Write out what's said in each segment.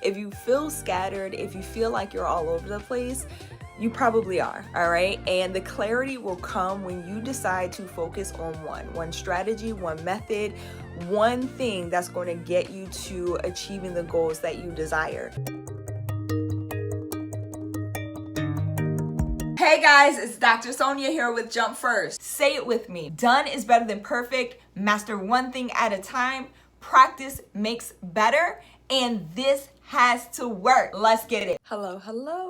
If you feel scattered, if you feel like you're all over the place, you probably are, all right? And the clarity will come when you decide to focus on one strategy, one method, one thing that's going to get you to achieving the goals that you desire. Hey guys, it's Dr. Sonia here with Jump First. Say it with me. Done is better than perfect. Master one thing at a time. Practice makes better. And this has to work. Let's get it. Hello.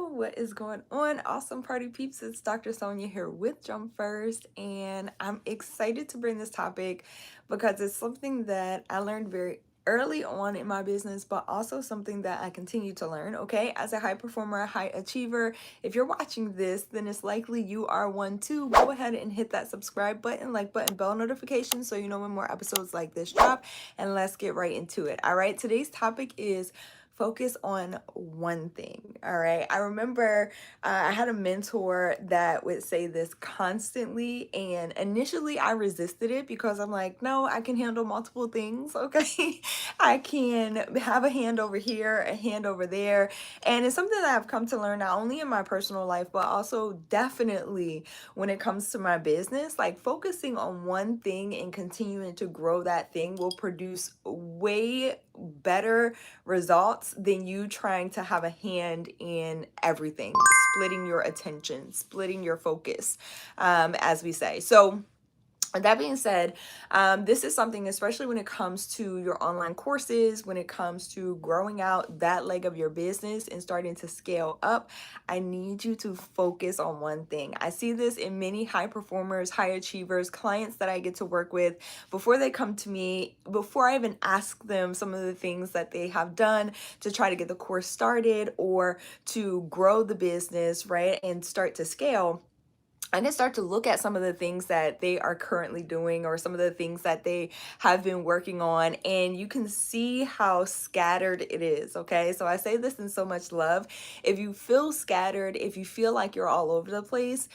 What is going on? Awesome party peeps. It's Dr. Sonia here with Jump First. And I'm excited to bring this topic because it's something that I learned very early on in my business, but also something that I continue to learn, okay? As a high performer, a high achiever, if you're watching this, then it's likely you are one too. Go ahead and hit that subscribe button, like button, bell notification so you know when more episodes like this drop, and let's get right into it. All right, today's topic is focus on one thing. All right. I remember I had a mentor that would say this constantly, and initially I resisted it because I'm like, no, I can handle multiple things. Okay. I can have a hand over here, a hand over there. And it's something that I've come to learn not only in my personal life, but also definitely when it comes to my business. Like focusing on one thing and continuing to grow that thing will produce way better results than you trying to have a hand in everything, splitting your attention, splitting your focus, as we say. So that being said, this is something, especially when it comes to your online courses, when it comes to growing out that leg of your business and starting to scale up, I need you to focus on one thing. I see this in many high performers, high achievers, clients that I get to work with before they come to me, before I even ask them some of the things that they have done to try to get the course started or to grow the business, right, and start to scale. I can start to look at some of the things that they are currently doing or some of the things that they have been working on, and you can see how scattered it is, okay? So I say this in so much love. If you feel scattered, if you feel like you're all over the place,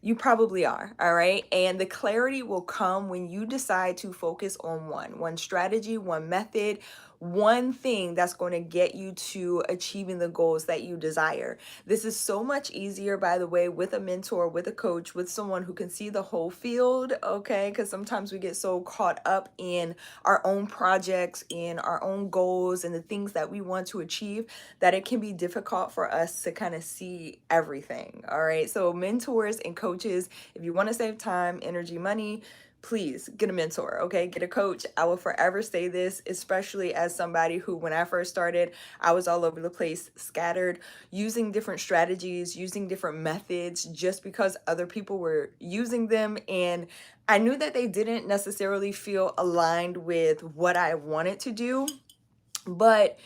you probably are, all right? And the clarity will come when you decide to focus on one strategy, one method, one thing that's going to get you to achieving the goals that you desire. This is so much easier, by the way, with a mentor, with a coach, with someone who can see the whole field, okay? Because sometimes we get so caught up in our own projects, in our own goals, and the things that we want to achieve that it can be difficult for us to kind of see everything, all right? So mentors and coaches, if you want to save time, energy, money, please get a mentor, okay? Get a coach. I will forever say this, especially as somebody who, when I first started, I was all over the place, scattered, using different strategies, using different methods just because other people were using them. And I knew that they didn't necessarily feel aligned with what I wanted to do, but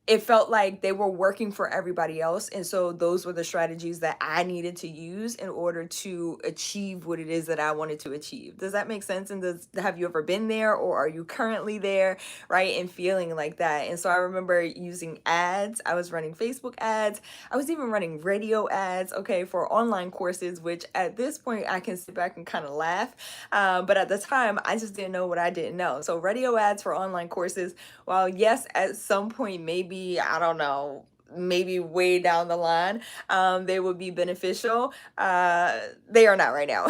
it felt like they were working for everybody else. And so those were the strategies that I needed to use in order to achieve what it is that I wanted to achieve. Does that make sense? And have you ever been there, or are you currently there, right? And feeling like that. And so I remember using ads. I was running Facebook ads. I was even running radio ads, okay, for online courses, which at this point I can sit back and kind of laugh. But at the time, I just didn't know what I didn't know. So radio ads for online courses, while yes, at some point, maybe, I don't know, maybe way down the line, they would be beneficial. They are not right now.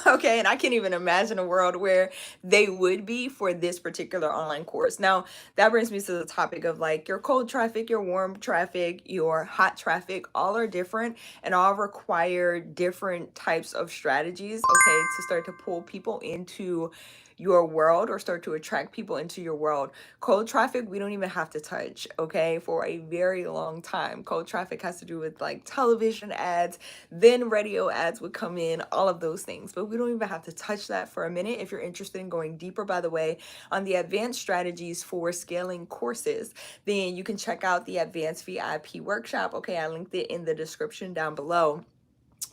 Okay. And I can't even imagine a world where they would be for this particular online course. Now, that brings me to the topic of like your cold traffic, your warm traffic, your hot traffic, all are different and all require different types of strategies, okay, to start to pull people into your world or start to attract people into your world. Cold traffic, we don't even have to touch, okay, for a very long time. Cold traffic has to do with like television ads, then radio ads would come in, all of those things. But we don't even have to touch that for a minute. If you're interested in going deeper, by the way, on the advanced strategies for scaling courses, then you can check out the advanced VIP workshop. Okay, I linked it in the description down below.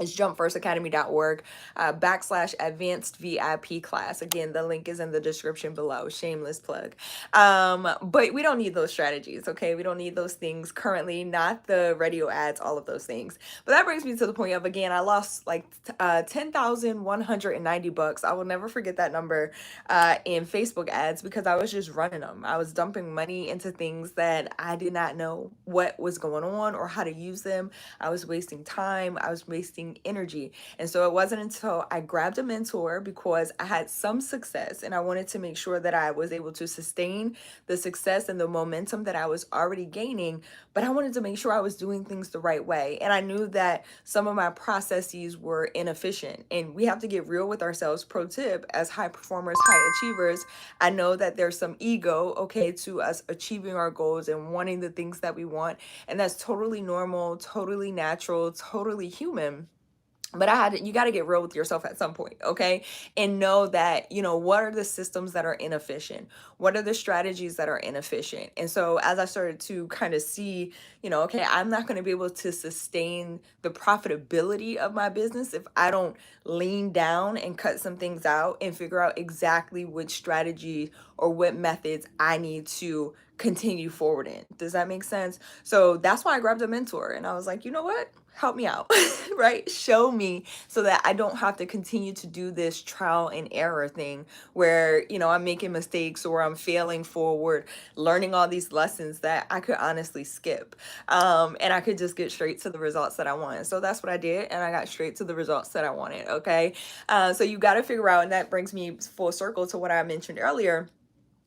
It's jumpfirstacademy.org /advanced VIP class. Again, the link is in the description below. Shameless plug. But we don't need those strategies, okay? We don't need those things currently, not the radio ads, all of those things. But that brings me to the point of, again, I lost like $10,190. I will never forget that number in Facebook ads because I was just running them. I was dumping money into things that I did not know what was going on or how to use them. I was wasting time. I was wasting energy. And so it wasn't until I grabbed a mentor because I had some success and I wanted to make sure that I was able to sustain the success and the momentum that I was already gaining, but I wanted to make sure I was doing things the right way. And I knew that some of my processes were inefficient, and we have to get real with ourselves. Pro tip, as high performers, high achievers, I know that there's some ego, okay, to us achieving our goals and wanting the things that we want. And that's totally normal, totally natural, totally human. But you got to get real with yourself at some point, okay? And know that, what are the systems that are inefficient? What are the strategies that are inefficient? And so as I started to kind of see, okay, I'm not going to be able to sustain the profitability of my business if I don't lean down and cut some things out and figure out exactly which strategy or what methods I need to continue forward in. Does that make sense? So that's why I grabbed a mentor and I was like, you know what? Help me out, right? Show me so that I don't have to continue to do this trial and error thing where, I'm making mistakes or I'm failing forward, learning all these lessons that I could honestly skip. And I could just get straight to the results that I wanted. So that's what I did. And I got straight to the results that I wanted. Okay. So you got to figure out, and that brings me full circle to what I mentioned earlier.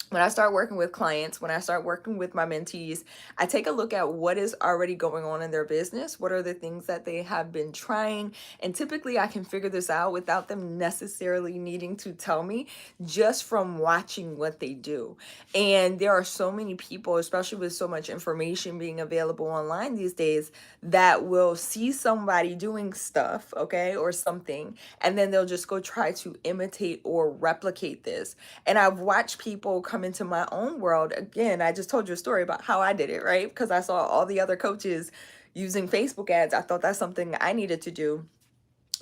When I start working with clients, when I start working with my mentees, I take a look at what is already going on in their business. What are the things that they have been trying? And typically I can figure this out without them necessarily needing to tell me, just from watching what they do. And there are so many people, especially with so much information being available online these days, that will see somebody doing stuff, okay, or something, and then they'll just go try to imitate or replicate this. And I've watched people come into my own world. Again, I just told you a story about how I did it, right? Because I saw all the other coaches using Facebook ads. I thought that's something I needed to do.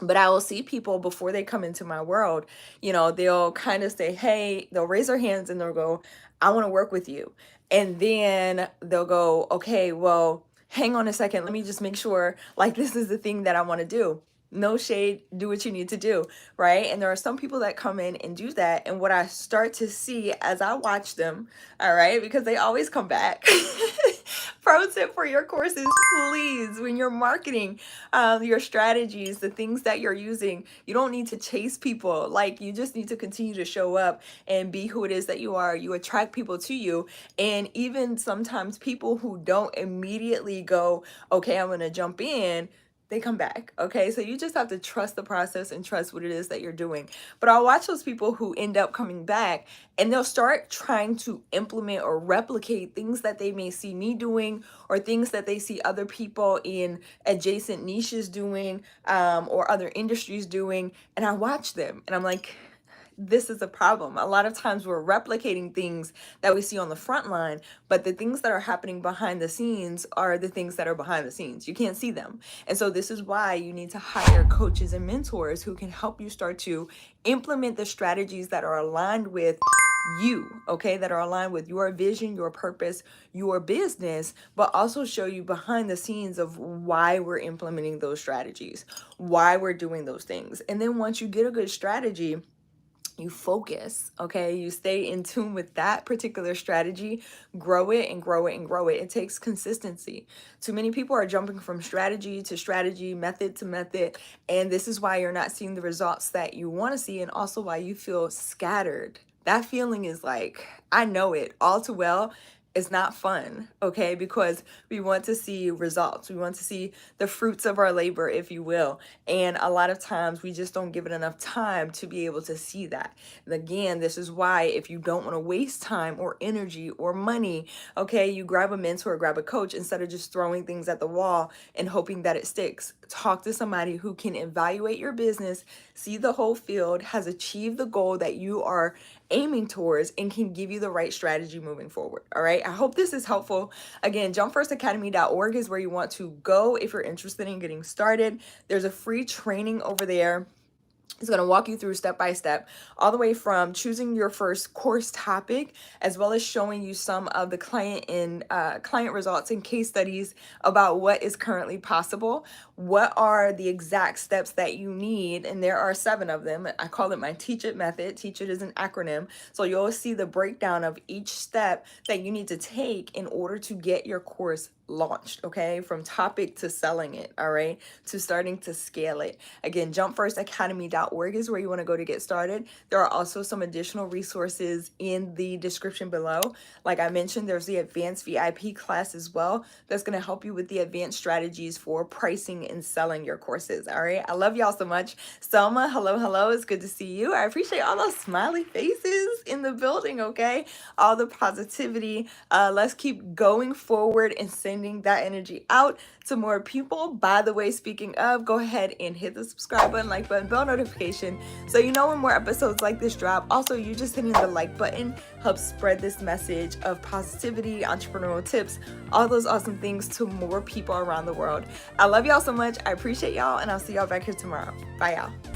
But I will see people before they come into my world, they'll kind of say, hey, they'll raise their hands and they'll go, I want to work with you. And then they'll go, okay, well, hang on a second. Let me just make sure, like, this is the thing that I want to do. No shade, do what you need to do, right? And there are some people that come in and do that. And what I start to see as I watch them, all right, because they always come back. Pro tip for your courses, please, when you're marketing your strategies, the things that you're using, you don't need to chase people. Like, you just need to continue to show up and be who it is that you are. You attract people to you. And even sometimes people who don't immediately go, okay, I'm going to jump in, they come back. Okay. So you just have to trust the process and trust what it is that you're doing. But I'll watch those people who end up coming back and they'll start trying to implement or replicate things that they may see me doing or things that they see other people in adjacent niches doing or other industries doing. And I watch them and I'm like, this is a problem. A lot of times we're replicating things that we see on the front line, but the things that are happening behind the scenes are the things that are behind the scenes. You can't see them. And so this is why you need to hire coaches and mentors who can help you start to implement the strategies that are aligned with you, okay, that are aligned with your vision, your purpose, your business, but also show you behind the scenes of why we're implementing those strategies, why we're doing those things. And then once you get a good strategy, you focus, okay? You stay in tune with that particular strategy, grow it and grow it and grow it. It takes consistency. Too many people are jumping from strategy to strategy, method to method, and this is why you're not seeing the results that you want to see, and also why you feel scattered. That feeling is like, I know it all too well. It's not fun, okay? Because we want to see results. We want to see the fruits of our labor, if you will. And a lot of times we just don't give it enough time to be able to see that. And again, this is why if you don't want to waste time or energy or money, okay, you grab a mentor, grab a coach instead of just throwing things at the wall and hoping that it sticks. Talk to somebody who can evaluate your business, see the whole field, has achieved the goal that you are aiming towards and can give you the right strategy moving forward. All right. I hope this is helpful. Again, jumpfirstacademy.org is where you want to go if you're interested in getting started. There's a free training over there. It's going to walk you through step by step, all the way from choosing your first course topic, as well as showing you some of the client results and case studies about what is currently possible. What are the exact steps that you need? And there are 7 of them. I call it my Teach It method. Teach It is an acronym. So you'll see the breakdown of each step that you need to take in order to get your course launched, okay? From topic to selling it, all right? To starting to scale it. Again, jumpfirstacademy.org is where you want to go to get started. There are also some additional resources in the description below. Like I mentioned, there's the advanced VIP class as well. That's going to help you with the advanced strategies for pricing and selling your courses, all right? I love y'all so much. Selma, hello. It's good to see you. I appreciate all those smiley faces in the building, okay? All the positivity. Let's keep going forward and sending that energy out to more people. By the way, speaking of, go ahead and hit the subscribe button, like button, bell notification so you know when more episodes like this drop. Also, you just hitting the like button helps spread this message of positivity, entrepreneurial tips, all those awesome things to more people around the world. I love y'all so much. I appreciate y'all, and I'll see y'all back here tomorrow. Bye, y'all.